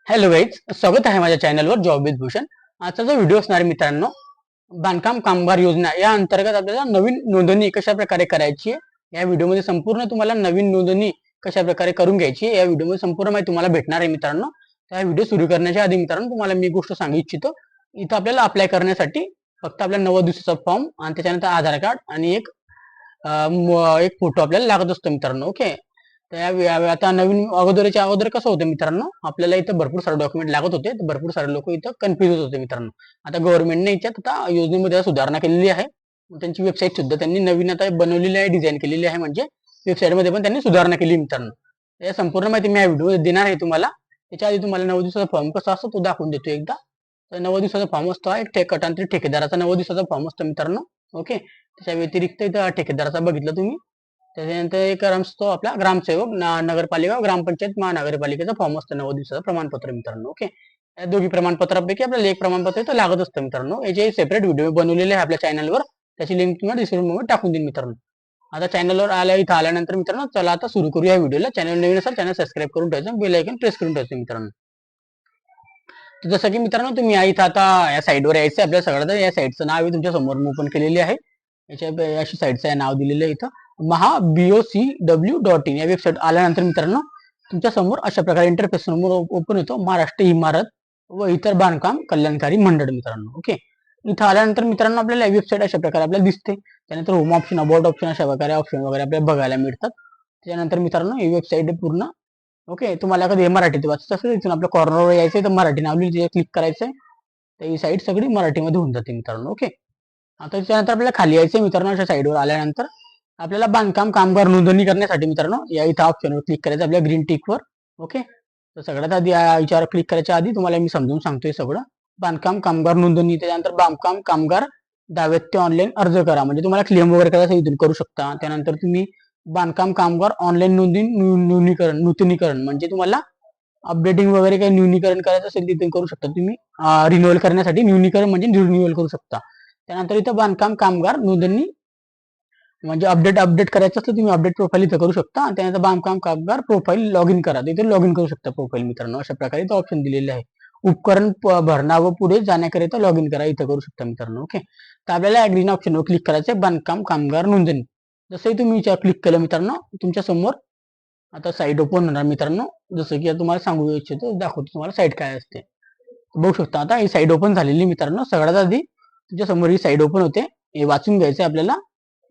Hello guys, स्वागत आहे माझ्या चॅनलवर जॉब विथ भूषण. आजचा जो व्हिडिओ असणार आहे मित्रांनो, बांधकाम कामगार योजना या अंतर्गत आपल्याला नवीन नोंदणी कशा प्रकारे करायची आहे या व्हिडिओमध्ये संपूर्ण तुम्हाला नवीन नोंदणी कशा प्रकारे करून घ्यायची आहे या व्हिडिओमध्ये संपूर्ण माहिती तुम्हाला भेटणार आहे मित्रांनो. त्या व्हिडिओ सुरू करण्याच्या आधी मित्रांनो तुम्हाला मी गोष्ट सांगू इच्छितो. इथं आपल्याला अप्लाय करण्यासाठी फक्त आपल्या 90 दिवसाचा फॉर्म आणि त्याच्यानंतर आधार कार्ड आणि एक फोटो आपल्याला लागत असतो मित्रांनो. ओके, आता नवीन अगोदर कसं होतं मित्रांनो, आपल्याला इथं भरपूर सारे डॉक्युमेंट लागत होते, तर भरपूर सारे लोक इथं कन्फ्युज होत होते मित्रांनो. आता गव्हर्नमेंटने याच्यात आता योजनेमध्ये सुधारणा केलेली आहे. त्यांची वेबसाईट सुद्धा त्यांनी नवीन आता बनवलेली आहे, डिझाईन केलेली आहे. म्हणजे वेबसाईटमध्ये पण त्यांनी सुधारणा केली मित्रांनो. या संपूर्ण माहिती मी या व्हिडिओ देणार आहे तुम्हाला. त्याच्या आधी तुम्हाला 9 दिवसाचा फॉर्म कसा असतो तो दाखवून देतो एकदा. तर 9 दिवसाचा फॉर्म असतो एक गटांतरित ठेकेदाराचा 9 दिवसाचा फॉर्म असतो मित्रांनो. ओके, त्याच्या व्यतिरिक्त इथं ठेकेदाराचा बघितलं तुम्ही. त्याच्यानंतर एक असतो आपला ग्रामसेवक, नगरपालिका, ग्रामपंचायत, महानगरपालिकेचा फॉर्म असतो 90 दिवसाचं प्रमाणपत्र मित्रांनो. ओके, या दोन्ही प्रमाणपत्रापैकी आपल्याला एक प्रमाणपत्र इथं लागत असतं मित्रांनो. याचे सेपरेट व्हिडिओ बनवलेले आहे आपल्या चॅनलवर. त्याची लिंक तुम्हाला डिस्क्रिप्शन टाकून देईन मित्रांनो. आता चॅनलवर इथं आल्यानंतर मित्रांनो, चला आता सुरू करूया व्हिडिओला. चॅनल नवीन असेल चॅनल सबस्क्राईब करून ठेवायचं, बेल आयकॉन प्रेस करून ठेवायचं मित्रांनो. तर जसं की मित्रांनो तुम्ही इथं आता या साईडवर यायचं आपल्या सगळ्यात. या साईडचं नाव आहे तुमच्या समोर ओपन केलेली आहे. याच्या अशी साईडचं नाव दिलेलं आहे इथं, BOCW.in. या वेबसाईट आल्यानंतर मित्रांनो तुमच्या समोर अशा प्रकारे इंटरफेस समोर ओपन होतो, महाराष्ट्र इमारत व इतर बांधकाम कल्याणकारी मंडळ मित्रांनो. ओके, इथं आल्यानंतर मित्रांनो आपल्याला वेबसाईट अशा प्रकारे आपल्याला दिसते. त्यानंतर होम ऑप्शन, अबाउट ऑप्शन अशा प्रकारे ऑप्शन वगैरे आपल्याला बघायला मिळतात. त्यानंतर मित्रांनो ही वेबसाईट पूर्ण ओके, तुम्हाला कधी मराठीत वाचत असेल इथून आपल्या कॉर्नरवर यायचंय, तर मराठी नाव लिहिलं क्लिक करायचंय, तर ही साईट सगळी मराठीमध्ये होऊन जाते मित्रांनो. ओके, आता त्याच्यानंतर आपल्याला खाली यायचंय मित्रांनो. अशा साईडवर आल्यानंतर आपल्याला बांधकाम कामगार नोंदणी करण्यासाठी मित्रांनो या इथं ऑप्शनवर क्लिक करायचं आपल्या ग्रीन टिकवर. ओके, तर सगळ्यात आधी याच्यावर क्लिक करायच्या आधी तुम्हाला मी समजून सांगतोय सगळं. बांधकाम कामगार नोंदणी, त्याच्यानंतर बांधकाम कामगार दाव्यात ऑनलाईन अर्ज करा, म्हणजे तुम्हाला क्लेम वगैरे करायचं इथून करू शकता. त्यानंतर तुम्ही बांधकाम कामगार ऑनलाईन नूतनीकरण म्हणजे तुम्हाला अपडेटिंग वगैरे काही न्यूनीकरण करायचं असेल तिथे करू शकता तुम्ही. रिन्युअल करण्यासाठी न्यूनीकरण म्हणजे रिन्युअल करू शकता. त्यानंतर इथं बांधकाम कामगार नोंदणी म्हणजे अपडेट करायचं असलं तुम्ही अपडेट प्रोफाईल इथं करू शकता. त्यानंतर बांधकाम कामगार प्रोफाईल लॉग इन करा, तिथे लॉग इन करू शकता प्रोफाईल मित्रांनो. अशा प्रकारे इथं ऑप्शन दिलेले आहे. उपकरण भरणा व पुढे जाण्याकरिता लॉग इन करा इथं करू शकता मित्रांनो. ओके, तर आपल्याला ग्रीन ऑप्शनवर क्लिक करायचं बांधकाम कामगार नोंदणी. जसंही तुम्ही क्लिक केलं मित्रांनो तुमच्या समोर आता साईट ओपन होणार मित्रांनो. जसं की तुम्हाला सांगू इच्छितो, दाखवतो तुम्हाला साईट काय असते. बघू शकता आता ही साईट ओपन झालेली मित्रांनो. सगळ्यात आधी तुमच्या समोर ही साईट ओपन होते, हे वाचून घ्यायचं आपल्याला.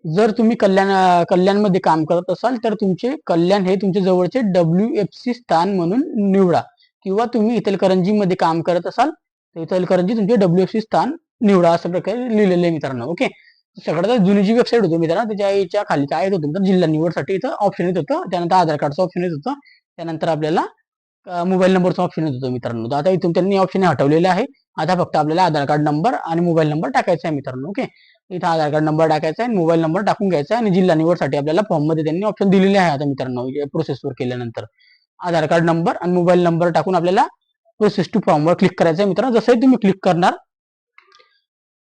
जर तुम्ही कल्याणमध्ये काम करत असाल तर तुमचे कल्याण हे तुमच्या जवळचे WFC स्थान म्हणून निवडा, किंवा तुम्ही इचलकरंजीमध्ये काम करत असाल तर इचलकरंजी तुमचे WFC स्थान निवडा, अशा प्रकारे लिहिलेलं आहे मित्रांनो. ओके, सगळ्यात जुनी जी वेबसाईट होती मित्रांनो त्याच्या खाली काय येत होतं, जिल्हा निवडसाठी इथं ऑप्शन येत होतं. त्यानंतर आधार कार्डचं ऑप्शन येत होतं. त्यानंतर आपल्याला मोबाईल नंबरचा ऑप्शन येत होतं मित्रांनो. तर आता इथून त्यांनी ऑप्शन हटवलेलं आहे. आता फक्त आपल्याला आधार कार्ड नंबर आणि मोबाईल नंबर टाकायचा आहे मित्रांनो. ओके, इथं आधार कार्ड नंबर टाकायचा आहे, मोबाईल नंबर टाकून घ्यायचा आहे. आणि जिल्हा निवडसाठी आपल्याला फॉर्म मध्ये त्यांनी ऑप्शन दिलेले आहे. आता मित्रांनो प्रोसेसवर केल्यानंतर आधार कार्ड नंबर आणि मोबाईल नंबर टाकून आपल्याला प्रोसेस टू फॉर्मवर क्लिक करायचं आहे मित्रांनो.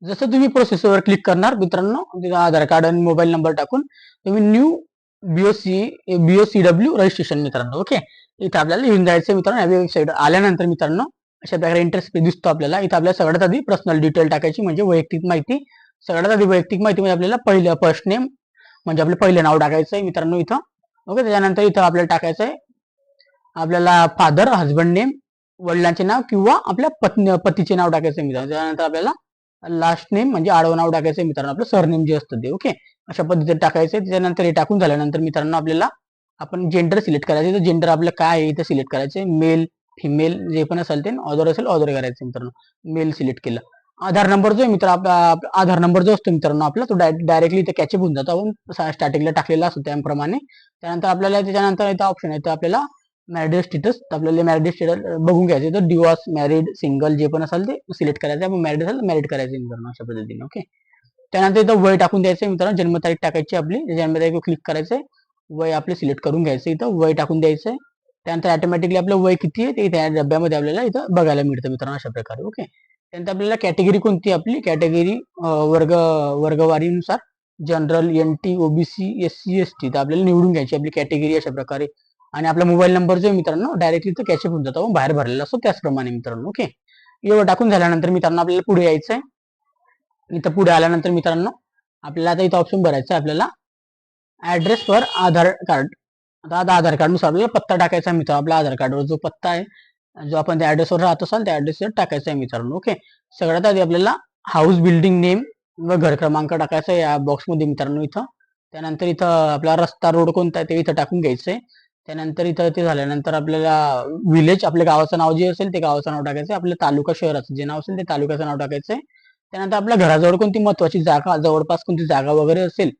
जसं तुम्ही प्रोसेसवर क्लिक करणार मित्रांनो, आधार कार्ड आणि मोबाईल नंबर टाकून तुम्ही न्यू BOCW रजिस्ट्रेशन मित्रांनो. ओके, इथं आपल्याला येऊन जायचं मित्रांनो. या वेबसाईट आल्यानंतर मित्रांनो अशा प्रकारे इंटरफेस दिसतो आपल्याला. इथं आपल्याला सगळ्यात आधी पर्सनल डिटेल टाकायची म्हणजे वैयक्तिक माहिती. सगळ्यात आधी वैयक्तिक माहिती म्हणजे आपल्याला पहिलं फर्स्ट नेम म्हणजे आपलं पहिलं नाव टाकायचं आहे मित्रांनो इथं. ओके, त्याच्यानंतर इथं आपल्याला टाकायचं आहे आपल्याला फादर हजबंड नेम, वडिलांचे नाव किंवा आपल्या पतीचे नाव टाकायचं आहे मित्रांनो. त्यानंतर आपल्याला लास्ट नेम म्हणजे आडवं नाव टाकायचं मित्रांनो, आपलं सरनेम जे असतं ते. ओके, अशा पद्धतीने टाकायचं. त्याच्यानंतर हे टाकून झाल्यानंतर मित्रांनो आपल्याला आपण जेंडर सिलेक्ट करायचं. तर जेंडर आपलं काय आहे इथं सिलेक्ट करायचं, मेल फिमेल जे पण असेल ते, ऑदर असेल ऑदर करायचं मित्रांनो. मेल सिलेक्ट केलं. आधार नंबर जो आहे मित्र आपला आधार नंबर जो असतो मित्रांनो आपला तो डायरेक्टली इथे कॅचअप होऊन जातो, आपण स्टार्टिंगला टाकलेला असतो त्याप्रमाणे. त्यानंतर आपल्याला त्याच्यानंतर इथं ऑप्शन येतं आपल्याला मॅरिड स्टेटस. आपल्याला मॅरिड स्टेटस बघून घ्यायचं, तर डिवॉर्स, मॅरिड, सिंगल जे पण असेल ते सिलेक्ट करायचं. आपण मॅरिड असेल मॅरिड करायचं मित्रांनो अशा पद्धतीने. ओके, त्यानंतर इथं वय टाकून द्यायचं मित्रांनो, जन्मतारीख टाकायची आपली, जन्मतारीख क्लिक करायचंय, वय आपले सिलेक्ट करून घ्यायचं, इथं वय टाकून द्यायचंय. त्यानंतर ऑटोमॅटिकली आपलं वय किती आहे ते त्या डब्यामध्ये आपल्याला इथं बघायला मिळतं मित्रांनो अशा प्रकारे. ओके, त्यानंतर आपल्याला कॅटेगरी कोणती आपली कॅटेगरी वर्गवारीनुसार general, NT, OBC, SC, ST तर आपल्याला निवडून घ्यायची आपली कॅटेगरी अशा प्रकारे. आणि आपला मोबाईल नंबर जो आहे मित्रांनो डायरेक्टली इथं कॅचअप होऊन जातो, बाहेर भरलेला असतो त्याचप्रमाणे मित्रांनो. ओके, एवढं टाकून झाल्यानंतर मित्रांनो आपल्याला पुढे यायचं आहे. इथं पुढे आल्यानंतर मित्रांनो आपल्याला आता इथं ऑप्शन भरायचं आहे आपल्याला ऍड्रेस फॉर आधार कार्ड. आता आधार कार्ड नुसार आपल्याला पत्ता टाकायचा आहे मित्रांनो. आपल्या आधार कार्डवर जो पत्ता आहे, जो आपण त्या ऍड्रेसवर राहत असाल त्या ऍड्रेसवर टाकायचा आहे मित्रांनो. ओके, सगळ्यात आधी आपल्याला हाऊस बिल्डिंग नेम व घर क्रमांक टाकायचा आहे या बॉक्समध्ये मित्रांनो इथं. त्यानंतर इथं आपला रस्ता रोड कोणता आहे ते इथं टाकून घ्यायचंय. त्यानंतर इथं ते झाल्यानंतर आपल्याला विलेज, आपल्या गावाचं नाव जे असेल ते गावाचं नाव टाकायचं. आपल्या तालुका शहराचं जे नाव असेल ते तालुक्याचं नाव टाकायचंय. त्यानंतर आपल्या घराजवळ कोणती महत्वाची जागा, जवळपास कोणती जागा वगैरे असेल,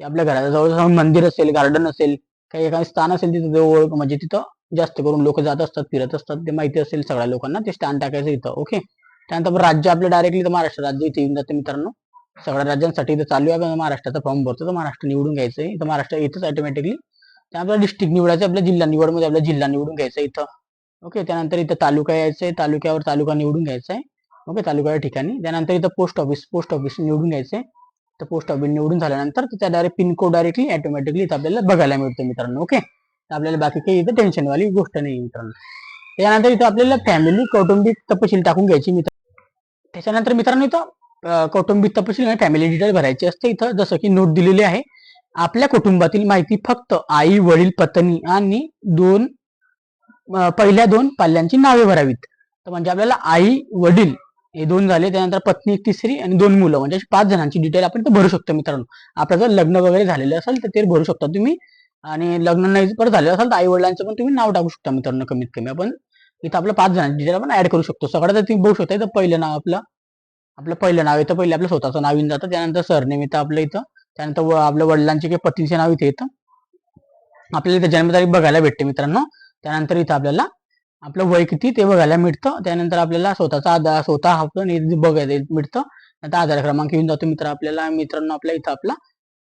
आपल्या घराजवळ मंदिर असेल, गार्डन असेल, काही एखादं स्थान असेल तिथं जवळ, म्हणजे तिथं जास्त करून लोक जात असतात, फिरत असतात, ते माहिती असेल सगळ्या लोकांना, ते स्थान टाकायचं इथं. ओके, त्यानंतर राज्य आपलं डायरेक्टली तर महाराष्ट्र राज्य इथे येऊन जातं मित्रांनो. सगळ्या राज्यांसाठी इथं चालू आहे, महाराष्ट्राचा फॉर्म भरतो तर महाराष्ट्र निवडून घ्यायचं आहे इथं. महाराष्ट्र येतच ऑटोमॅटिकली. त्यानंतर डिस्ट्रिक्ट निवडायचं, आपल्या जिल्हा निवडमध्ये आपला जिल्हा निवडून घ्यायचा इथं. ओके, त्यानंतर इथं तालुका यायचंय, तालुक्यावर तालुका निवडून घ्यायचा आहे. ओके, तालुका ठिकाणी. त्यानंतर इथं पोस्ट ऑफिस निवडून घ्यायचंय. तर पोस्ट ऑफिस निवडून झाल्यानंतर त्या डायरेक्ट पिनकोड डायरेक्टली ऑटोमॅटिकली इथं आपल्याला बघायला मिळतं मित्रांनो. ओके, आपल्याला बाकी काही इथं टेन्शनवाली गोष्ट नाही मित्रांनो. त्यानंतर इथं आपल्याला फॅमिली कौटुंबिक तपशील टाकून घ्यायची मित्र. त्याच्यानंतर मित्रांनो इथं कौटुंबिक तपशील आणि फॅमिली डिटेल भरायची असते इथं. जसं की नोट दिलेली आहे, आपल्या कुटुंबातील माहिती फक्त आई, वडील, पत्नी आणि पहिल्या 2 पाल्यांची नावे भरावीत. तर म्हणजे आपल्याला आई, वडील हे 2 झाले, त्यानंतर पत्नी एक तिसरी आणि 2 मुलं, म्हणजे 5 जणांची डिटेल आपण इथं भरू शकतो मित्रांनो. आपलं जर लग्न वगैरे झालेलं असेल तर ते भरू शकता तुम्ही, आणि लग्न नाही परत झालेलं असेल तर आई वडिलांचं पण तुम्ही नाव टाकू शकता मित्रांनो. कमीत कमी आपण इथं आपलं 5 जणांची डिटेल आपण ऍड करू शकतो. सगळ्यात तुम्ही बघू शकता इथं पहिलं नाव आपलं पहिलं नाव येतं, पहिले आपलं स्वतःचं नाव येऊन जातं. त्यानंतर सरनेम येतं आपलं इथं. त्यानंतर आपल्या वडिलांचे किंवा पत्नीचे नाव इथे येतं. आपल्याला इथं जन्मतारीख बघायला भेटते मित्रांनो. त्यानंतर इथं आपल्याला आपलं वय किती ते बघायला मिळतं. त्यानंतर आपल्याला स्वतः आपण बघायला मिळतं. नंतर आधार क्रमांक येऊन जातो मित्रांनो आपल्या इथं आपला.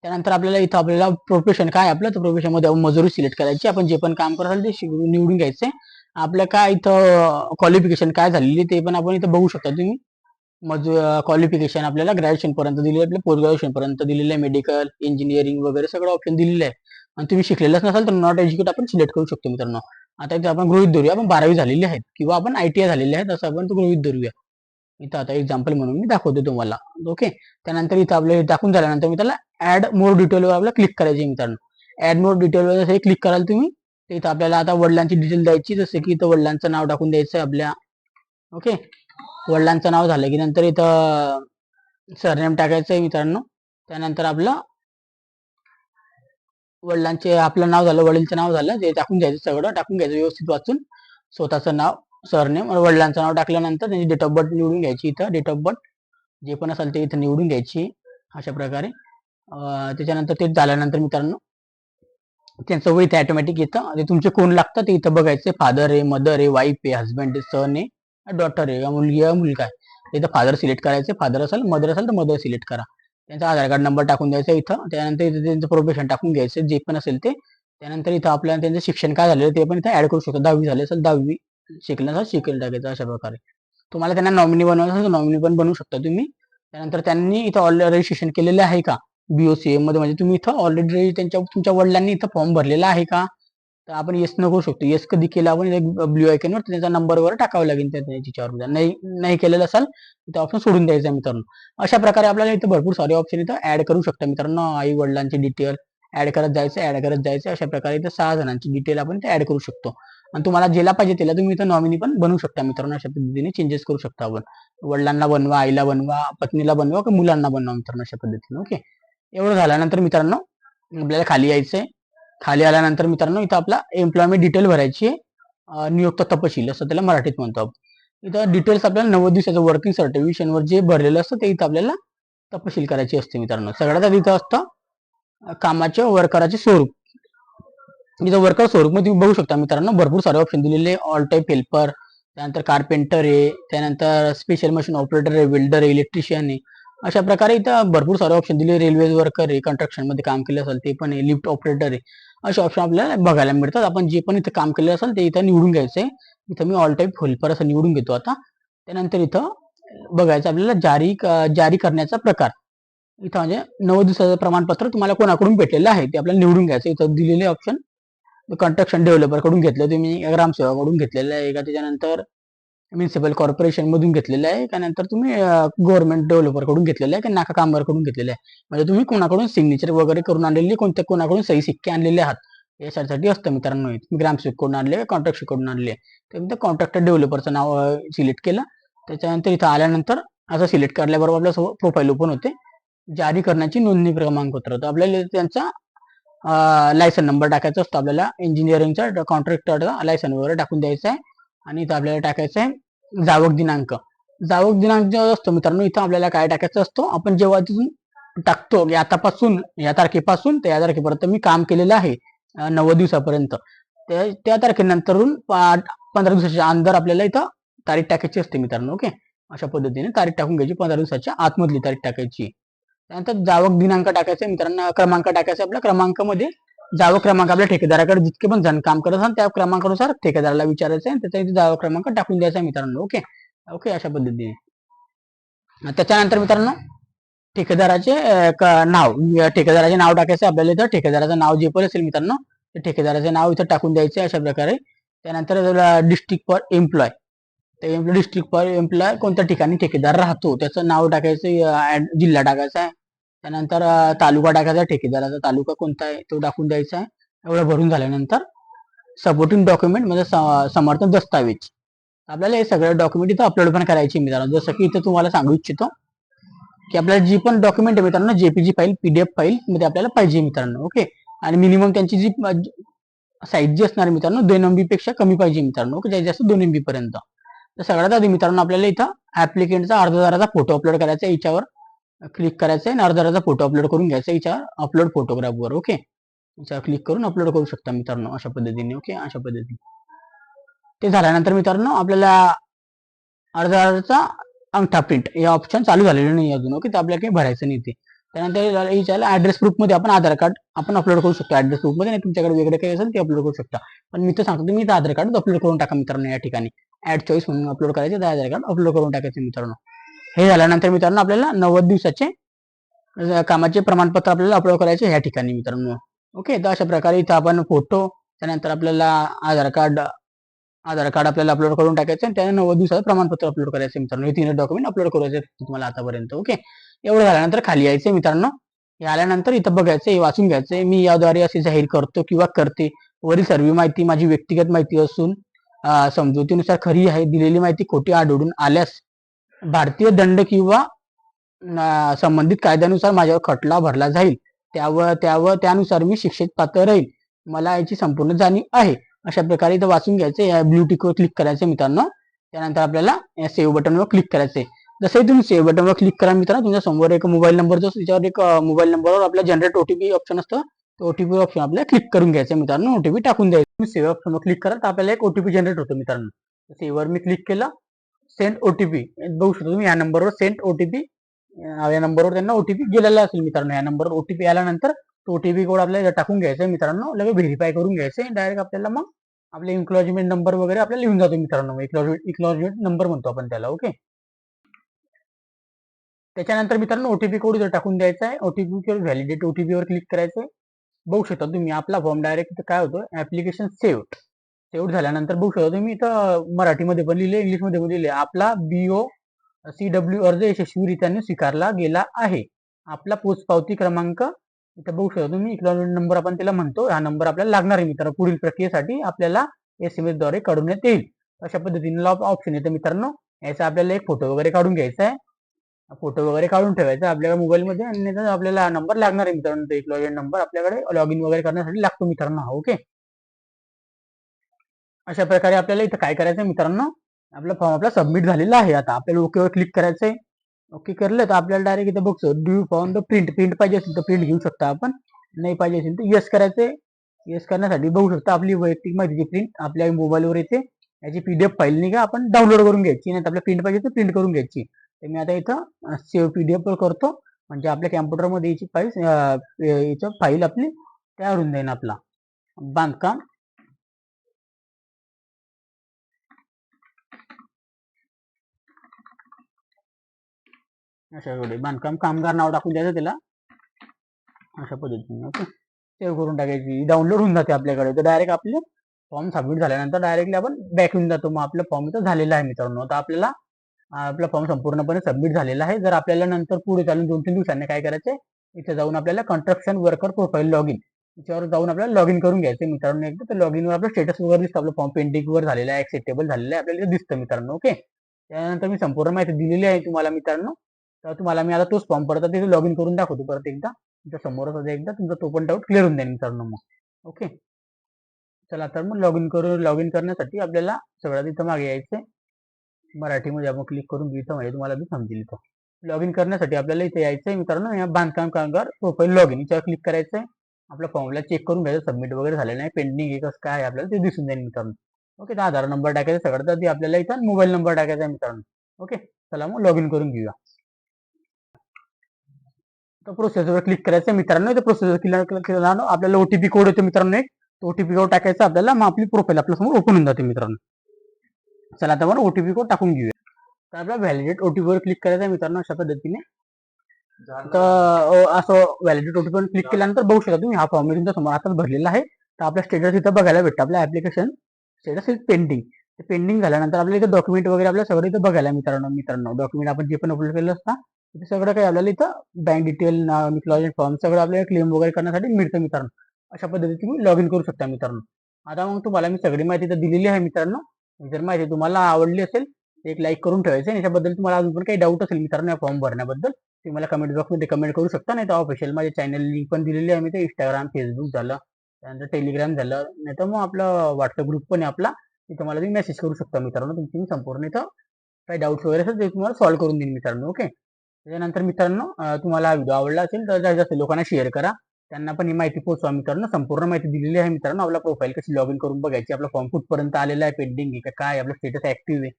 त्यानंतर आपल्याला प्रोफेशन काय आपलं, तर प्रोफेशन मध्ये मजुरी सिलेक्ट करायची. आपण जे पण काम कराल ते निवडून घ्यायचंय. आपलं काय इथं क्वालिफिकेशन काय झालेली ते पण आपण इथं बघू शकता तुम्ही. क्वालिफिकेशन आपल्याला ग्रॅज्युएशन पर्यंत दिलेलं आहे, आपल्या पोस्ट ग्रॅज्युएशन पर्यंत दिलेलं आहे, मेडिकल, इंजिनिअरिंग वगैरे सगळं ऑप्शन दिलेलं आहे. आणि तुम्ही शिकलेलंच नसाल तर नॉट एज्युकेट आपण सिलेक्ट करू शकतो मित्रांनो. आता इथे आपण गृहित धरूया आपण 12वी झालेली आहेत किंवा आपण ITI झालेले आहेत, असं आपण गृहित धरूया. इथं आता एक्झाम्पल म्हणून मी दाखवतो तुम्हाला. ओके, त्यानंतर इथं आपलं दाखवून झाल्यानंतर मी त्याला ऍड मोर डिटेलवर आपल्याला क्लिक करायचे मित्रांनो. ऍड मोर डिटेलवर जसं क्लिक कराल तुम्ही, तर इथं आपल्याला आता वडिलांची डिटेल द्यायची. जसं की इथं वडिलांचं नाव टाकून द्यायचं आपल्या. ओके, वडिलांचं नाव झालं की नंतर इथं सरनेम टाकायचं आहे मित्रांनो. त्यानंतर आपलं आपलं नाव झालं, वडीलचं नाव झालं, ते टाकून द्यायचं, सगळं टाकून घ्यायचं व्यवस्थित वाचून. स्वतःचं नाव, सरनेम, वडिलांचं नाव टाकल्यानंतर त्यांची डेट ऑफ बर्थ निवडून घ्यायची. इथं डेट ऑफ बर्थ जे पण असेल ते इथं निवडून घ्यायची अशा प्रकारे. त्याच्यानंतर ते झाल्यानंतर मित्रांनो त्यांचं वय इथे ऑटोमॅटिक येतं. आणि तुमचे कोण लागतं ते इथं बघायचे. फादर आहे, मदर आहे, वाईफ आहे, हजबंड आहे, सन आहे, डॉटर आहे, मुलगी आहे, मुलगा आहे. इथं फादर सिलेक्ट करायचे. फादर असेल, मदर असेल तर मदर सिलेक्ट करा. त्यांचा आधार कार्ड नंबर टाकून द्यायचा इथं. त्यानंतर इथं त्यांचं प्रोफेशन टाकून घ्यायचं जे पण असेल ते. त्यानंतर इथं आपल्याला त्यांचं शिक्षण काय झालेलं ते पण इथं ऍड करू शकतो. 10वी झाले असेल 10वी, शिकलं टाकायचं अशा प्रकारे. तुम्हाला त्यांना नॉमिनी बनवायचं असेल तर नॉमिनी पण बनवू शकता तुम्ही. त्यानंतर त्यांनी इथं ऑलरेडी रजिस्ट्रेशन केलेलं आहे का BOCM मध्ये, म्हणजे तुम्ही इथं ऑलरेडी तुमच्या वडिलांनी इथं फॉर्म भरलेला आहे का, तर आपण येस न करू शकतो. येस कधी केलं आपण ब्ल्यू आयकॉनवर त्यांचा नंबर वगैरे टाकावं लागेल त्याच्यावर. नाही केलेलं असाल तर ऑप्शन सोडून द्यायचा मित्रांनो. अशा प्रकारे आपल्याला इथं भरपूर सारे ऑप्शन इथं ऍड करू शकता मित्रांनो. आई वडिलांची डिटेल ऍड करत जायचं. अशा प्रकारे इथं 6 जणांची डिटेल आपण इथे ऍड करू शकतो. आणि तुम्हाला ज्याला पाहिजे त्याला तुम्ही इथं नॉमिनी पण बनवू शकता मित्रांनो. अशा पद्धतीने चेंजेस करू शकता आपण. वडिलांना बनवा, आईला बनवा, पत्नीला बनवा किंवा मुलांना बनवा मित्रांनो, अशा पद्धतीने. ओके, एवढं झाल्यानंतर मित्रांनो आपल्याला खाली यायचंय. खाली आल्यानंतर मित्रांनो इथं आपला एम्प्लॉयमेंट डिटेल भरायची आहे. नियुक्त तपशील असं त्याला मराठीत म्हणतो आपण. इथं डिटेल्स आपल्याला 90 दिवसाचं वर्किंग सर्टिफिकेशनवर जे भरलेलं असतं ते इथं आपल्याला तपशील करायची असते मित्रांनो. सगळ्यात आधी इथं असतं कामाचे वर्कराचे स्वरूप. इथं वर्कर स्वरूप मध्ये तुम्ही बघू शकता मित्रांनो भरपूर सारे ऑप्शन दिलेले. ऑल टाईप हेल्पर, त्यानंतर कार्पेंटर आहे, त्यानंतर स्पेशल मशीन ऑपरेटर आहे, वेल्डर आहे, इलेक्ट्रिशियन आहे. अशा प्रकारे इथं भरपूर सारे ऑप्शन दिले. रेल्वे वर्कर आहे, कंस्ट्रक्शन मध्ये काम केलं असेल ते पण आहे, लिफ्ट ऑपरेटर आहे. असे ऑप्शन आपल्याला बघायला मिळतात. आपण जे पण इथं काम केलं असेल ते इथं निवडून घ्यायचंय. इथं मी ऑल टाईप हेल्पर असं निवडून घेतो आता. त्यानंतर इथं बघायचं आपल्याला जारी करण्याचा प्रकार. इथं म्हणजे 90 दिवसाचं प्रमाणपत्र तुम्हाला कोणाकडून भेटलेलं आहे ते आपल्याला निवडून घ्यायचं. इथं दिलेले ऑप्शन कन्स्ट्रक्शन डेव्हलपर कडून घेतलं तुम्ही, ग्रामसेवकाकडून घेतलेलं आहे का, त्याच्यानंतर म्युन्सिपल कॉर्पोरेशन मधून घेतलेलं आहे का, नंतर तुम्ही गव्हर्नमेंट डेव्हलपर कडून घेतलेलं आहे का, नाका कामगार कडून घेतलेलं आहे. म्हणजे तुम्ही कोणाकडून सिग्नेचर वगैरे करून आणलेली, कोणाकडून सही सिक्के आणलेले आहात यासाठी असतं मित्रांनो. ग्रामसेवक कडून आणले, कॉन्ट्रॅक्टर कडून आणले, तर कॉन्ट्रॅक्टर डेव्हलपरचं नाव सिलेक्ट केलं. त्याच्यानंतर इथं आल्यानंतर असं सिलेक्ट करल्याबरोबर आपल्या प्रोफाईल ओपन होते. जारी करण्याची नोंदणी प्रमाणपत्र, तर आपल्याला त्यांचा लायसन नंबर टाकायचा असतो. आपल्याला इंजिनिअरिंगचा कॉन्ट्रॅक्टरचा लायसन वगैरे टाकून द्यायचा आहे. आणि इथं आपल्याला टाकायचं आहे जावक दिनांक. जावक दिनांक जो असतो मित्रांनो, इथं आपल्याला काय टाकायचं असतो, आपण जेव्हा तिथून टाकतो की आतापासून या तारखेपासून ते या तारखेपर्यंत मी काम केलेलं आहे 90 दिवसापर्यंत, त्या तारखेनंतरून 15 दिवसाच्या अंदर आपल्याला इथं तारीख टाकायची असते मित्रांनो. ओके, अशा पद्धतीने तारीख टाकून घ्यायची, 15 दिवसाच्या आतमधली तारीख टाकायची. त्यानंतर जावक दिनांक टाकायचा मित्रांनो, क्रमांक टाकायचा. आपल्या क्रमांकामध्ये जावक क्रमांक आपल्या ठेकेदाराकडे जितके पण जण काम करत असतात त्या क्रमांकानुसार ठेकेदाराला विचारायचं आहे, त्याचा इथे जावक क्रमांक टाकून द्यायचा मित्रांनो. ओके ओके, अशा पद्धतीने. त्याच्यानंतर मित्रांनो ठेकेदाराचे नाव, ठेकेदाराचे नाव टाकायचं आपल्याला. इथं ठेकेदाराचं नाव जे पण असेल मित्रांनो, ते ठेकेदाराचे नाव इथं टाकून द्यायचे अशा प्रकारे. त्यानंतर डिस्ट्रिक्ट फॉर एम्प्लॉय, ते डिस्ट्रिक्ट फॉर एम्प्लॉय कोणत्या ठिकाणी ठेकेदार राहतो त्याचं नाव टाकायचं, जिल्हा टाकायचा आहे. त्यानंतर तालुका टाकायचा, ठेकेदाराचा तालुका कोणता आहे तो टाकून द्यायचा आहे. एवढं भरून झाल्यानंतर सपोर्टिंग डॉक्युमेंट म्हणजे समर्थन दस्तावेज, आपल्याला हे सगळे डॉक्युमेंट इथं अपलोड पण करायची मित्रांनो. जसं की इथं तुम्हाला सांगू इच्छितो की आपल्याला जी पण डॉक्युमेंट आहे मित्रांनो, जेपीजी फाईल, पीडीएफ फाईल मध्ये आपल्याला पाहिजे मित्रांनो. ओके, आणि मिनिमम त्यांची जी साईज जी असणार मित्रांनो 2 MB पेक्षा कमी पाहिजे मित्रांनो. ओके, जास्त 2 MB पर्यंत. तर सगळ्यात आधी मित्रांनो आपल्याला इथं ऍप्लिकेंटचा अर्जदाराचा फोटो अपलोड करायचा आहे. याच्यावर क्लिक करायचं आहे आणि अर्जदाराचा फोटो अपलोड करून घ्यायचा आहे याच्यावर अपलोड फोटोग्राफवर. ओके, याच्यावर क्लिक करून अपलोड करू शकता मित्रांनो अशा पद्धतीने. ओके, अशा पद्धतीने ते झाल्यानंतर मित्रांनो आपल्याला अर्जदाराचा अंगठा प्रिंट हे ऑप्शन चालू झालेलं नाही अजून. ओके, तर आपल्याला काही भरायचं नाही ते. त्यानंतर याच्याला ऍड्रेस प्रूफ मध्ये आपण आधार कार्ड आपण अपलोड करू शकतो. ऍड्रेस प्रूफ मध्ये, तुमच्याकडे वेगळं काही असेल ते अपलोड करू शकता. पण मी तर सांगतो तुम्ही आधार कार्ड अपलोड करून टाका मित्रांनो. या ठिकाणी ऍड चॉईस म्हणून अपलोड करायचे, तर आधार कार्ड अपलोड करून टाकायचे मित्रांनो. हे झाल्यानंतर मित्रांनो आपल्याला 90 दिवसाचे कामाचे प्रमाणपत्र आपल्याला अपलोड करायचे ह्या ठिकाणी मित्रांनो. ओके, तर अशा प्रकारे इथं आपण फोटो, त्यानंतर आपल्याला आधार कार्ड आपल्याला अपलोड करून टाकायचं आणि त्याने 90 दिवसाचं प्रमाणपत्र अपलोड करायचं मित्रांनो. हे 3 डॉक्युमेंट अपलोड करायचे तुम्हाला आतापर्यंत. ओके, एवढं झाल्यानंतर खाली यायचं मित्रांनो. हे आल्यानंतर इथं बघायचं, हे वाचून घ्यायचंय. मी याद्वारे असे जाहीर करतो किंवा करते, वरील सर्व माहिती माझी व्यक्तिगत माहिती असून समजुतीनुसार खरी आहे. दिलेली माहिती खोटी आढळून आल्यास भारतीय दंड किंवा संबंधित कायद्यानुसार माझ्यावर खटला भरला जाईल. त्यानुसार मी शिक्षेत पात्र राहील. मला याची संपूर्ण जाणीव आहे. अशा प्रकारे इथं वाचून घ्यायचं. या ब्ल्यू टिकवर क्लिक करायचं मित्रांनो. त्यानंतर आपल्याला या सेव्ह बटनवर क्लिक करायचंय. जसंही तुम्ही सेव्ह बटनवर क्लिक करा मित्रांनो, तुमच्या समोर एक मोबाईल नंबर जो त्याच्यावर एक मोबाईल नंबरवर आपला जनरेट ओटीपी ऑप्शन असतं. तो ओटीपी ऑप्शन आपल्याला क्लिक करून घ्यायचं मित्रांनो. ओटीपी टाकून द्यायचं. तुम्ही सेव्ह ऑप्शनवर क्लिक करा तर आपल्याला एक ओटीपी जनरेट होतो मित्रांनो. सेव्हवर मी क्लिक केलं, सेंड ओटीपी बघू शकतो तुम्ही या नंबरवर सेंड ओटीपी, या नंबरवर त्यांना ओटीपी गेलेला असेल मित्रांनो. या नंबरवर ओटीपी आल्यानंतर तो ओटीपी कोड आपल्याला टाकून घ्यायचा मित्रांनो. लगेच व्हेरीफाय करून घ्यायचं. डायरेक्ट आपल्याला मग आपले इन्क्लॉजमेंट नंबर वगैरे आपल्याला लिहून जातो मित्रांनो. इक्लॉजमेंट नंबर म्हणतो आपण त्याला. ओके, त्याच्यानंतर मित्रांनो ओटीपी कोड इथं टाकून द्यायचा आहे. ओटीपी व्हॅलिडेट ओटीपीवर क्लिक करायचंय. बघू शकता तुम्ही आपला फॉर्म डायरेक्ट काय होतो, ऍप्लिकेशन सेव्ह झाल्यानंतर बघू शकता तुम्ही इथं मराठीमध्ये पण लिहिले, इंग्लिशमध्ये पण लिहिले. आपला BOCW अर्ज यशस्वीरित्याने स्वीकारला गेला आहे. आपला पोचपावती क्रमांक इथं बघू शकता तुम्ही, इक्लॉजमेंट नंबर आपण त्याला म्हणतो. हा नंबर आपल्याला लागणार आहे मित्रांनो. पुढील प्रक्रियेसाठी आपल्याला SMS द्वारे काढण्यात येईल. अशा पद्धतीने ऑप्शन येतं मित्रांनो. याचा आपल्याला एक फोटो वगैरे काढून घ्यायचा आहे. फोटो वगैरे काढून ठेवायचा आपल्या मोबाईलमध्ये आणि आपल्याला नंबर लागणार आहे मित्रांनो. इक्लॉजमेंट नंबर आपल्याकडे लॉग इन वगैरे करण्यासाठी लागतो मित्रांनो. ओके, अशा प्रकारे आपल्याला इथं काय करायचं मित्रांनो, आपला फॉर्म आपला सबमिट झालेला आहे. आता आपल्याला ओकेवर क्लिक करायचंय. ओके करलं तर आपल्याला डायरेक्ट इथं बघतो do you form the print पाहिजे असेल तर प्रिंट घेऊ शकता आपण, नाही पाहिजे असेल तर येस करायचंय. येस करण्यासाठी बघू शकता आपली वैयक्तिक माहितीची प्रिंट आपल्या मोबाईलवर येते. याची PDF फाईल नाही का आपण डाउनलोड करून घ्यायची, नाही तर आपल्याला प्रिंट पाहिजे तर प्रिंट करून घ्यायची. तर मी आता इथं सेव्ह PDF करतो, म्हणजे आपल्या कॅम्प्युटरमध्ये याची फाईल आपली तयार होऊन जाईल. आपला बांधकाम अशा बांधकाम कामगार नाव टाकून द्यायचं त्याला अशा पद्धतीने. ओके, सेव्ह करून टाकायची, डाउनलोड होऊन जाते आपल्याकडे. तर डायरेक्ट आपले फॉर्म सबमिट झाल्यानंतर डायरेक्टली आपण बॅक येऊन जातो. मग आपला फॉर्म इथं झालेला आहे मित्रांनो. आता आपल्याला आपला फॉर्म संपूर्णपणे सबमिट झालेला आहे. जर आपल्याला नंतर पुढे चालून 2-3 दिवसांनी काय करायचंय, इथे जाऊन आपल्याला construction worker profile log in याच्यावर जाऊन आपल्याला लॉग इन करून घ्यायचं मित्रांनो. एकदा तर लॉग इनवर आपलं स्टेटस वगैरे दिसतं, आपलं फॉर्म पेंडिंग वर झालेलं आहे, ऍक्सेप्टेबल झालेलं आहे, आपल्याला इथे दिसतं मित्रांनो. ओके, त्यानंतर मी संपूर्ण माहिती दिलेली आहे तुम्हाला मित्रांनो. तर तुम्हाला मी आता तोच फॉर्म परत तिथे लॉग इन करून दाखवतो परत एकदा तुमच्या समोरच. एकदा तुमचा तो पण डाऊट क्लिअर होऊन जाईल मित्रांनो मग. ओके, चला तर मग लॉग इन करण्यासाठी आपल्याला सगळ्यात इथं मागे यायचंय. मराठीमध्ये आपण क्लिक करून घेऊ इथं, म्हणजे तुम्हाला बी समजेल इथं. लॉग इन करण्यासाठी आपल्याला इथे यायचंय मित्रांनो. या बांधकाम कामगार प्रोफाईल लॉग इन याच्यावर क्लिक करायचंय. आपल्या फॉर्मला चेक करून घ्यायचं, सबमिट वगैरे झालेलं नाही, पेंडिंग आहे कसं काय आपल्याला ते दिसून जाईल मित्रांनो. ओके, तर आधार नंबर टाकायचा सगळ्यात आधी आपल्याला इथं, मोबाईल नंबर टाकायचा आहे मित्रांनो. ओके, चला मग लॉग इन करून घेऊया. तर प्रोसेसवर क्लिक करायचं मित्रांनो. इथे प्रोसेसवर क्लिक केल्यानं आपल्याला ओटीपी कोड येतो मित्रांनो. एक ओटीपी कोड टाकायचा आपल्याला, मग आपली प्रोफाईल आपल्या समोर ओपन होऊन जाते मित्रांनो. चला आता आपण ओटीपी कोड टाकून घेऊया. तर आपल्याला व्हॅलिडेट ओटीपी वर क्लिक करायचं आहे मित्रांनो अशा पद्धतीने. तर असं व्हॅलिडेट ओटीपी वर क्लिक केल्यानंतर बघू शकता तुम्ही हा फॉर्म तुमच्या समोर आताच भरलेला आहे. तर आपला स्टेटस इथं बघायला भेटतं, आपल्या application status is pending. Pending झाल्यानंतर आपल्याला इथं डॉक्युमेंट वगैरे आपल्याला सगळं इथं बघायला मित्रांनो. डॉक्युमेंट आपण जे पण अपलोड केलं असतं ते सगळं काही आपल्याला इथं बँक डिटेल, क्लॉजेट फॉर्म सगळं आपल्याला क्लेम वगैरे करण्यासाठी मिळतं मित्रांनो. अशा पद्धतीने तुम्ही लॉग इन करू शकता मित्रांनो. आता मग तुम्हाला मी सगळी माहिती इथं दिलेली आहे मित्रांनो. जर माहिती तुम्हाला आवडली असेल एक लाईक करून ठेवायचं. याच्याबद्दल तुम्हाला अजून पण काही डाऊट असेल मित्रांनो या फॉर्म भरण्याबद्दल, तुम्ही मला कमेंट बॉक्समध्ये कमेंट करू शकता. नाही तर ऑफिशियल माझे चॅनल लिंक पण दिलेली आहे मी ते. इंस्टाग्राम, फेसबुक झालं, त्यानंतर टेलिग्राम झालं, नाही तर मग आपलं व्हॉट्सअप ग्रुप पण आहे आपला, तिथं मला तुम्ही मेसेज करू शकता मित्रांनो. तुमची मी संपूर्ण इथं काही डाऊट्स वगैरे असेल ते तुम्हाला सॉल्व्ह करून देईन मित्रांनो. ओके, त्याच्यानंतर मित्रांनो तुम्हाला हा व्हिडिओ आवडला असेल तर जास्त जास्त लोकांना शेअर करा, त्यांना पण ही माहिती पोहोचवा मित्रांनो. संपूर्ण माहिती दिलेली आहे मित्रांनो. आपला प्रोफाईल कशी लॉग इन करून बघायची, आपला फॉर्म कुठपर्यंत आलेला आहे, पेंडिंग आहे का काय, आपलं स्टेटस ऍक्टिव्ह आहे,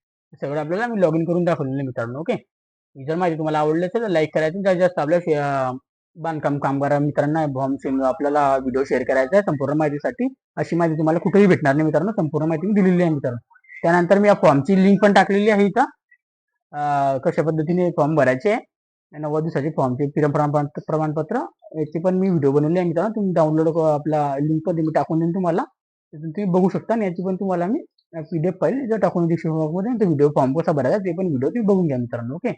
सगळं आपल्याला मी लॉग इन करून दाखवलेलं आहे मित्रांनो. ओके, जर माहिती तुम्हाला आवडली असेल तर लाईक करायचं, जास्त जास्त आपल्या बांधकाम कामगार मित्रांना आपल्याला व्हिडिओ शेअर करायचा आहे संपूर्ण माहितीसाठी. अशी माहिती तुम्हाला कुठेही भेटणार नाही मित्रांनो. संपूर्ण माहिती मी दिलेली आहे मित्रांनो. त्यानंतर मी या फॉर्मची लिंक पण टाकलेली आहे इथं, कशा पद्धतीने फॉर्म भरायचे आहे. 90 दिवसाचे फॉर्मचे प्रमाणपत्र याची पण मी व्हिडिओ बनवले आहे मित्रांनो. तुम्ही डाउनलोड आपला लिंक पण मी टाकून देईन तुम्हाला, तिथून तुम्ही बघू शकता. आणि याची पण तुम्हाला मी PDF फाईल जर टाकून डिस्क्रिप्शन व्हिडिओ फॉर्म कसा भरायचा ते पण व्हिडिओ तुम्ही बघून घ्या मित्रांनो. ओके,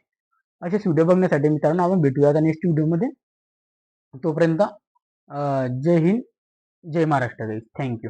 असेच व्हिडिओ बघण्यासाठी मित्रांनो आपण भेटूया आता नेक्स्ट व्हिडिओमध्ये. तोपर्यंत जय हिंद, जय महाराष्ट्र. थँक्यू.